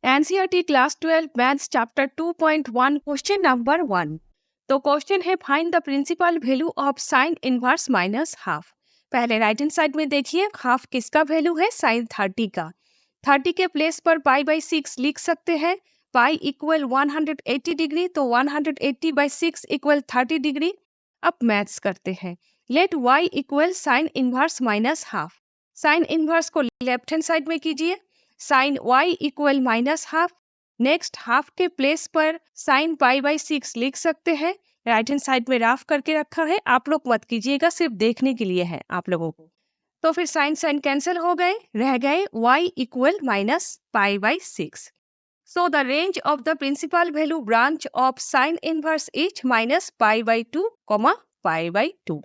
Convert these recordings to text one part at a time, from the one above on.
NCERT class 12 maths chapter 2.1 question number 1। तो question है find the principal value of sine inverse minus half. पहले right hand side में देखिए, half किसका value है? साइन 30 का। 30 के प्लेस पर पाई बाई 6 लिख सकते हैं। पाई इक्वल 180 डिग्री, तो 180 बाई 6 इक्वल 30 डिग्री। अब मैथ्स करते हैं। Let y equal sine inverse minus half. Sine inverse को लेफ्ट हैंड साइड में कीजिए। Sine y equal minus half. Next half के प्लेस पर साइन पाई बाई 6 लिख सकते हैं। राइट हैंड साइड में राफ करके रखा है, आप लोग मत कीजिएगा, सिर्फ देखने के लिए है आप लोगों को। तो फिर साइन साइन कैंसिल हो गए, रह गए y equal minus pi by 6। So the range of the principal value branch of sin inverse is minus pi by 2, pi by 2.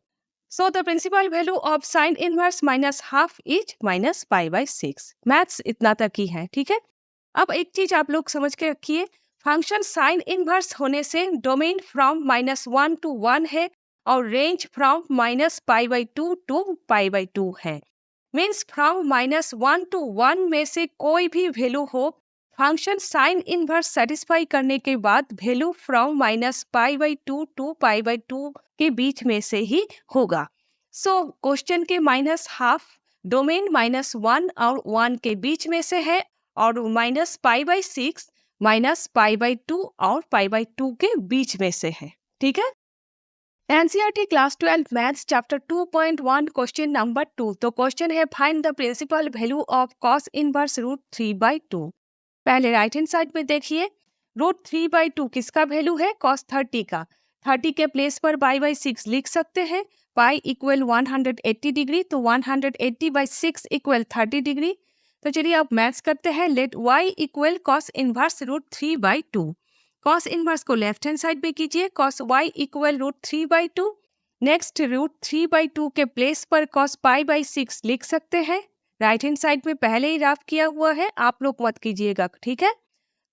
So the principal value of sin inverse minus half is minus pi by 6. Maths इतना तक ही है, ठीक है। अब एक चीज आप लोग समझ के रखिए, फंक्शन साइन इनवर्स होने से डोमेन फ्रॉम -1 to 1 है और range from minus pi by 2 to pi by 2 है। मीन्स फ्रॉम -1 to 1 में से कोई भी वैल्यू हो, फंक्शन साइन इनवर्स सेटिस्फाई करने के बाद value from minus pi by 2 to pi by 2 के बीच में से ही होगा। सो क्वेश्चन के माइनस हाफ डोमेन -1 और 1 के बीच में से है और minus pi by 6 minus pi by 2 और पाई बाई 2 के बीच में से है, ठीक है। NCERT class 12 maths chapter 2.1 question number 2। तो क्वेश्चन है find the principal value of cos inverse root 3/2। पहले राइट हैंड साइड में देखिए, रूट 3/2 किसका वैल्यू है? कॉस 30 का। 30 के प्लेस पर पाई बाई 6 लिख सकते हैं। पाई इक्वल 180 डिग्री, तो 180 बाई 6 इक्वल 30 डिग्री। तो चलिए अब मैथ्स करते हैं। Let y equal cos inverse root 3/2। Cos inverse को लेफ्ट हैंड साइड पे कीजिए। Cos y equal root 3/2। Next root 3/2 के प्लेस पर कॉस पाई बाई 6 लिख सकते हैं। राइट हैंड साइड में पहले ही राफ किया हुआ है, आप लोग मत कीजिएगा, ठीक है।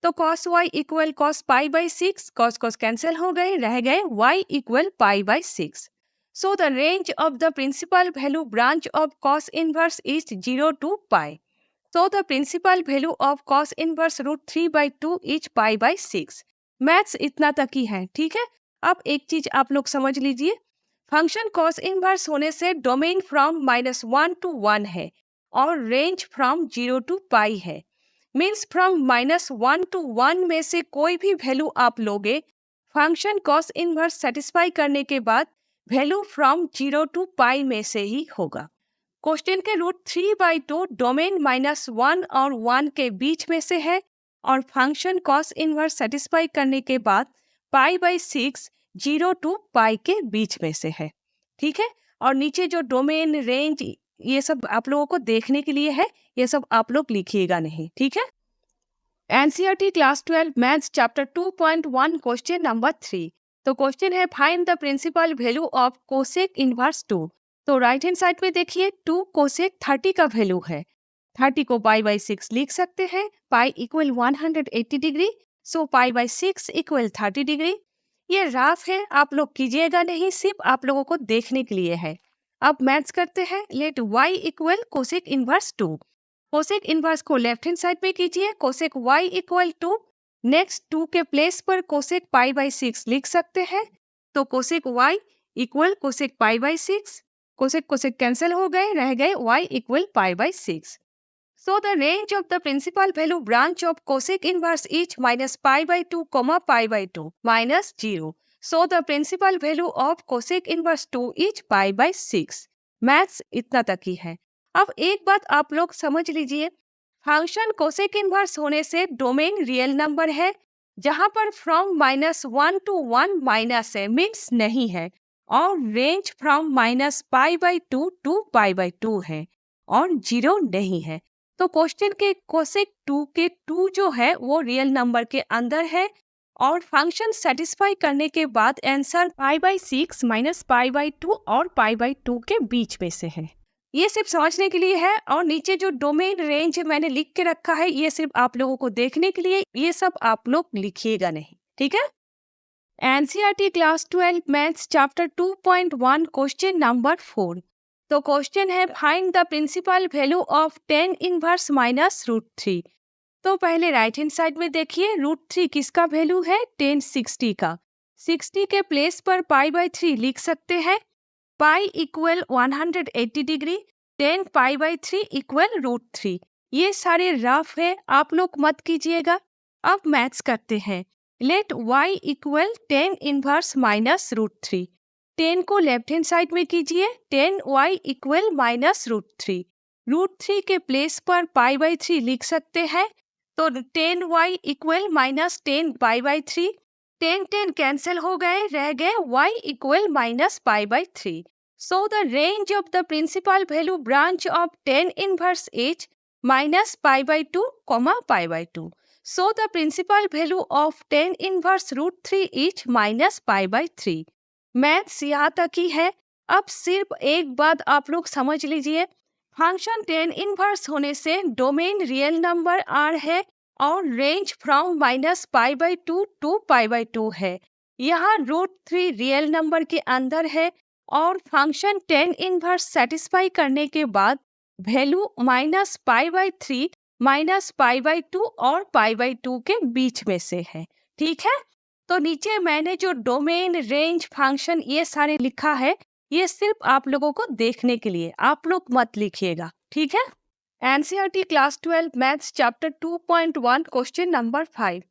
तो cos y equal cos pi by 6, cos cos cancel हो गए, रह गए y equal pi by 6। So the range of the principal value branch of cos inverse is 0 to pi. So the principal value of cos inverse root 3/2 is pi by 6। Maths इतना तक ही है, ठीक है। अब एक चीज आप लोग समझ लीजिए, फंक्शन cos इनवर्स होने से डोमेन फ्रॉम -1 to 1 है और रेंज फ्रॉम 0 to पाई है। मीन्स फ्रॉम -1 to 1 में से कोई भी वैल्यू आप लोगे, फंक्शन cos इनवर्स सेटिस्फाई करने के बाद वैल्यू फ्रॉम 0 to पाई में से ही होगा। क्वेश्चन के रूट 3/2 डोमेन -1 और 1 के बीच में से है और फंक्शन cos इनवर्स सेटिस्फाई करने के बाद पाई बाई 6 0 to पाई के बीच में से है, ठीक है। और नीचे जो डोमेन रेंज ये सब आप लोगों को देखने के लिए है, ये सब आप लोग लिखिएगा नहीं, ठीक है। NCERT class 12 maths chapter 2.1 question number 3। तो क्वेश्चन है find the principal value of cosec inverse 2। तो राइट हैंड साइड में देखिए, 2 कोसेक 30 का वैल्यू है। 30 को पाई बाई 6 लिख सकते हैं। Pi equal 180 degree, so pi by 6 equal 30 degree. ये राफ है, आप लोग कीजिएगा नहीं, सिर्फ आप लोगों को देखने के लिए है। अब मैथ्स करते हैं। Let y equal cosec inverse 2। Cosec inverse को लेफ्ट हैंड साइड पे कीजिए। Cosec y equal 2। नेक्स्ट 2 के प्लेस पर कोसेक पाई बाई 6 लिख सकते हैं। तो cosec y equal cosec pi by 6। Cosec cosec cancel हो गए, रह गए y equal pi by 6। So the range of the principal value branch of cosec inverse is minus pi by 2, pi by 2 minus 0. So the principal value of cosec inverse 2 is pi by 6. Maths इतना तक ही है। अब एक बात आप लोग समझ लीजिए, फंक्शन cosec इनवर्स होने से डोमेन रियल नंबर है, जहां पर फ्रॉम -1 to 1 माइनस है, मीन्स नहीं है, और range from minus pi by 2 to pi by 2 है और 0 नहीं है। तो क्वेश्चन के कोसेक 2 के 2 जो है वो रियल नंबर के अंदर है और फंक्शन सेटिस्फाई करने के बाद answer pi by 6 minus pi by 2 और पाई बाई 2 के बीच में से है। ये सिर्फ समझने के लिए है और नीचे जो डोमेन रेंज मैंने लिख के रखा है ये सिर्फ आप लोगों को देखने के लिए, ये सब आप लोग लिखिएगा नहीं, ठीक है। NCERT class 12 maths chapter 2.1 question number 4। तो क्वेश्चन है find the principal value of tan inverse minus root 3। तो पहले राइट हैंड साइड में देखिए √3 किसका वैल्यू है, 1060 का। 60 के प्लेस पर π/3 लिख सकते हैं। Pi equal 180 degree, 10 π/3 equal √3। ये सारे रफ है, आप लोग मत कीजिएगा। अब मैथ्स करते हैं। Let y equal 10 inverse minus √3। 10 को लेफ्ट हैंड साइड में कीजिए, 10y इक्वल माइनस √3। √3 के प्लेस पर π/3 लिख सकते हैं, तो 10y इक्वल माइनस 10 π/3। 10 कैंसिल हो गए, रह गए y equal minus π/3। So the range of the principal value branch of 10 inverse is minus π/2, π/2. So the principal value of 10 inverse √3 is minus π/3. Maths यहाँ तक ही है। अब सिर्फ एक बात आप लोग समझ लीजिए, फंक्शन 10 इनवर्स होने से डोमेन रियल नंबर R है और रेंज फ्रॉम माइनस π/2 टू π/2 है। यहाँ √3 रियल नंबर के अंदर है और फंक्शन 10 इनवर्स सेटिस्फाई करने के बाद वैल्यू माइनस π/3, माइनस π/2 और π/2 के बीच में से है। ठीक है, तो नीचे मैंने जो डोमेन, रेंज, फंक्शन ये सारे लिखा है, ये सिर्फ आप लोगों को देखने के लिए, आप लोग मत लिखिएगा। ठीक है। NCERT class 12 maths chapter 2.1 question number 5।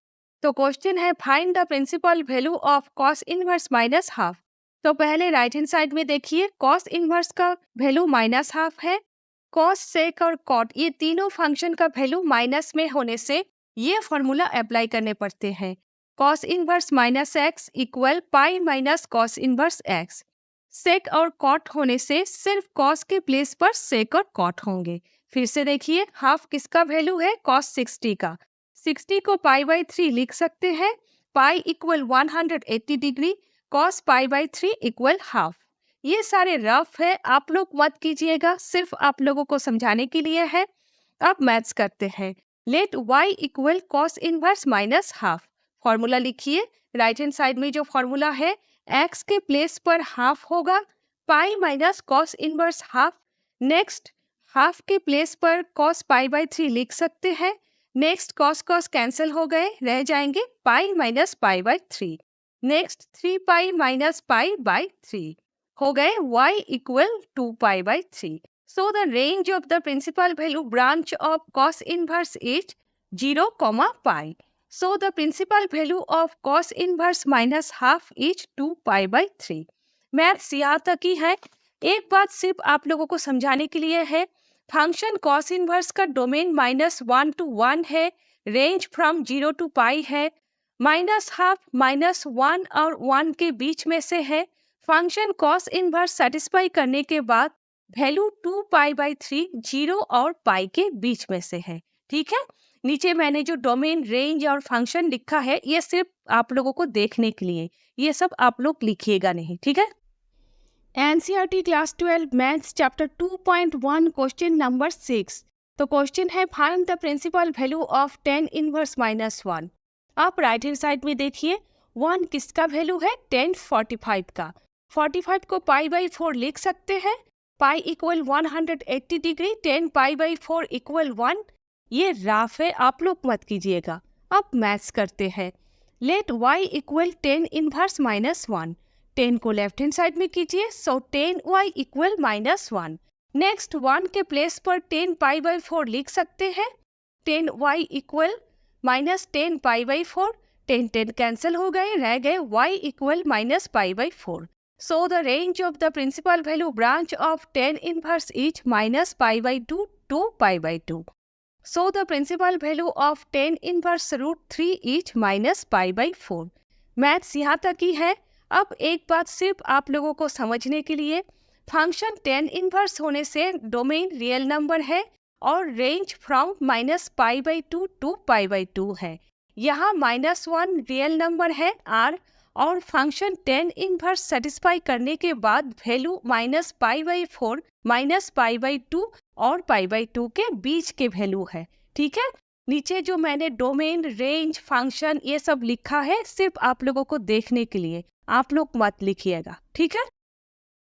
तो क्वेश्चन है find the principal value of cos inverse minus half. तो पहले राइट हैंड साइड में देखिए, कॉस इनवर्स का वैल्यू माइनस हाफ है। कॉस, सेक और कॉट ये तीनों फंक्शन का वैल्यू माइनस में होने से ये फॉर्मूला अप्लाई करने पड़ते हैं। Cos inverse minus x equal pi minus cos inverse x. Sec और कॉट होने से सिर्फ कॉस के प्लेस पर सेक और कॉट होंगे। फिर से देखिए, हाफ किसका वैल्यू है, कॉस 60 का। 60 को π/3 लिख सकते हैं। Pi equal 180 degree, cos π/3 equal half. ये सारे रफ है, आप लोग मत कीजिएगा, सिर्फ आप लोगों को समझाने के लिए है। अब मैथ्स करते हैं। Let y equal cos inverse minus half. Formula लिखिए, राइट हैंड साइड में जो फॉर्मूला है, x के प्लेस पर हाफ होगा, पाई minus cos inverse half. Next, half के प्लेस पर कॉस π/3 लिख सकते हैं। नेक्स्ट, कॉस कॉस कैंसिल हो गए, रह जाएंगे pi minus π/3। Next 3 pi minus π/3 हो गए, y equal 2 π/3। So the range of the principal value branch of cos inverse is 0, pi. So the principal value of cos inverse minus half is 2 π/3। Maths यहाँ तक ही है। एक बात सिर्फ आप लोगों को समझाने के लिए है, फंक्शन कॉस इनवर्स का डोमेन -1 to 1 है, रेंज फ्रॉम 0 to पाई है, माइनस हाफ -1 और 1 के बीच में से है। फंक्शन कॉस इनवर्स सेटिस्फाई करने के बाद वैल्यू 2 π/3 0 और पाई के बीच में से है। ठीक है, नीचे मैंने जो डोमेन, रेंज और फंक्शन लिखा है, ये सिर्फ आप लोगों को देखने के लिए, ये सब आप लोग लिखिएगा नहीं। ठीक है। NCERT class 12 maths chapter 2.1 question number 6। तो क्वेश्चन है find the principal value of 10 inverse minus 1। आप राइट हैंड साइड में देखिए, 1 किसका वैल्यू है, 10 45 का। 45 को π/4 लिख सकते हैं। Pi equal 180 degree, 10 π/4 equal 1। ये राफ है, आप लोग मत कीजिएगा। अब मैथ्स करते हैं। Let y equal 10 inverse minus 1। 10 को लेफ्ट हैंड साइड में कीजिए, सो 10y इक्वल -1। नेक्स्ट, 1 के प्लेस पर 10 π/4 लिख सकते हैं। 10y equal -10 π/4। 10 कैंसिल हो गए, रह गए y equal -π/4। So the range of the principal value branch of 10 inverse is -π/2 to π/2। So the principal value of 10 inverse √3 is -π/4। Maths यहाँ तक ही है। अब एक बात सिर्फ आप लोगों को समझने के लिए, फंक्शन 10 इनवर्स होने से डोमेन रियल नंबर है और रेंज फ्रॉम -π/2 to π/2 है। यहाँ -1 रियल नंबर है r और फंक्शन 10 इनवर्स सेटिस्फाई करने के बाद वैल्यू -π/4, -π/2 और π/2 के बीच के वैल्यू है। ठीक है, नीचे जो मैंने डोमेन, रेंज, फंक्शन ये सब लिखा है, सिर्फ आप लोगों को देखने के लिए, आप लोग मत लिखिएगा। ठीक है।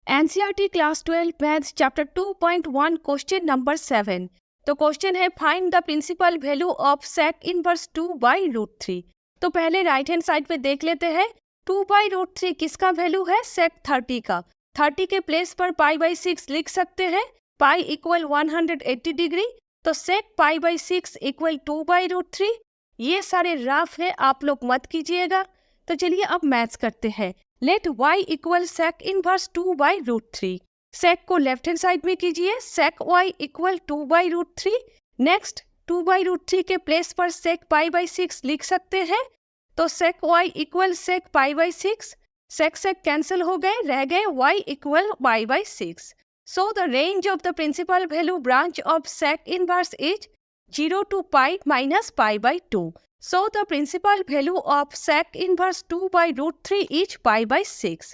NCERT class 12 maths chapter 2.1 question number 7। तो क्वेश्चन है find the principal value of sec inverse 2/√3। तो पहले राइट हैंड साइड पे देख लेते हैं 2/√3 किसका वैल्यू है, सेक 30 का। 30 के प्लेस पर π/6 लिख सकते हैं, पाई इक्वल 180 डिग्री, तो सेक π/6 इक्वल 2/√3। ये सारे राफ है, आप लोग मत कीजिएगा। तो चलिए अब मैथ्स करते हैं। Let y equal sec inverse 2/√3। Sec को लेफ्ट हैंड साइड में कीजिए, सेक y इक्वल 2/√3। नेक्स्ट 2/√3 के प्लेस पर सेक π/6 लिख सकते हैं, तो sec y equal sec π/6। Sec cancel हो गए, रह गए y equal π/6। So the range of the principal value branch of sec inverse is 0 to pi minus pi/2. So the principal value of sec inverse 2/√3 is pi/6.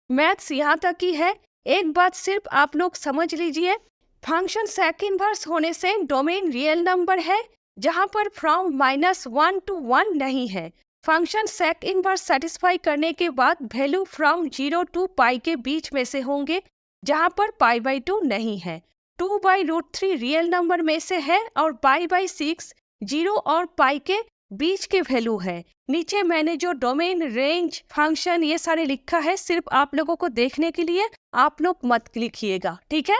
Maths यहाँ तक ही है। एक बात सिर्फ आप लोग समझ लीजिए, फंक्शन सेक इनवर्स होने से डोमेन रियल नंबर है, जहाँ पर फ्रॉम -1 to 1 नहीं है। फंक्शन सेक इनवर्स सेटिस्फाई करने के बाद वैल्यू फ्रॉम 0 to pi के बीच में से होंगे, जहाँ पर pi/2 नहीं है। 2/√3 रियल नंबर में से है और π/6 0 और पाई के बीच के वैल्यू है। नीचे मैंने जो डोमेन, रेंज, फंक्शन ये सारे लिखा है सिर्फ आप लोगों को देखने के लिए, आप लोग मत लिखिएगा, ठीक है।